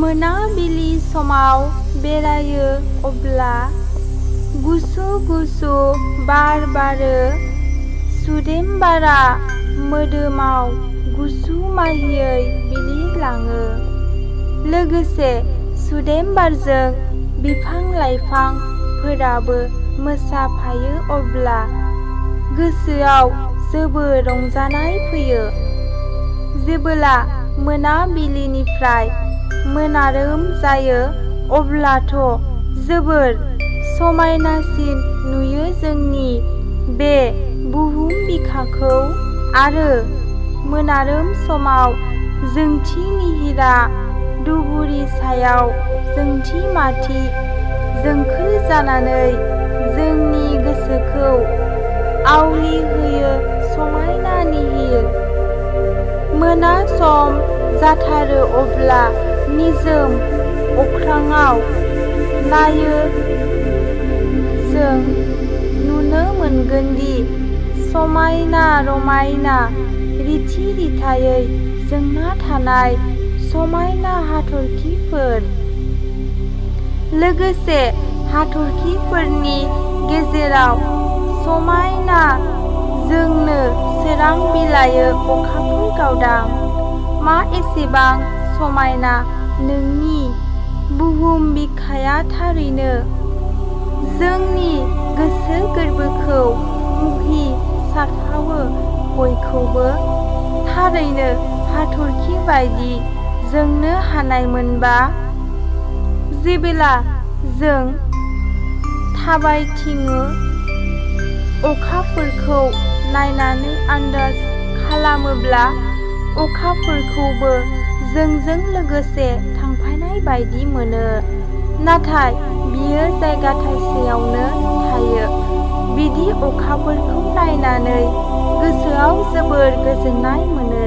मोनाबिलि समाव बेरायो अब्ला गुसु गुसु बार बारो। सुदेम बारा मोदोमाव गुसु माहियै बिलिरलाङो। लोगोसे सुदेम बारजों बिफां लाइफांफोराबो मोसाफायो अब्ला गोसोआव जोबोर रंजानाय फैयो। जेब्ला मोनाबिलिनिफ्राय मोनारोम जायो अब्लाथ' जोबोर समायनासिन नुयो जोंनि बे बुहुम बिखाखौ। आरो मोनारोम समाव जोंथि निहिरा दुबुरि सायाव जोंथि माथि जोंखोल जानानै जोंनि गोसोखौ आवलि होयो समायना निहिर। मोना सम जाथारो अब्ला निजोम अख्राङाव नायो जों नुनो मोनगोनदि समायना रमायना रिथि रिथायै जोंना थानाय समायना हाथरखिफोर। लोगोसे हाथरखिफोरनि गेजेराव समायना जोंनो सोरां बिलायो अखाफोर गावदां। मा एसेबां समायना नोंनि बुहुम बिखाया थारैनो जोंनि गोसो गोरबोखौ मुहि सारफावो बयखौबो। थारैनो हाथरखि बायदि जोंनो हानायमोनबा जेब्ला जों थाबायथिङो अखाफोरखौ नायनानै आन्दाज खालामोब्ला अखाफोरखौबो जोंजों लोगोसे थांफानाय बायदि मोनो। नाथाय बियो जायगा थाइसेयावनो थायो। बिदि अखाफोरखौ नायनानै गोसोआव जोबोर गोजोननाय मोनो।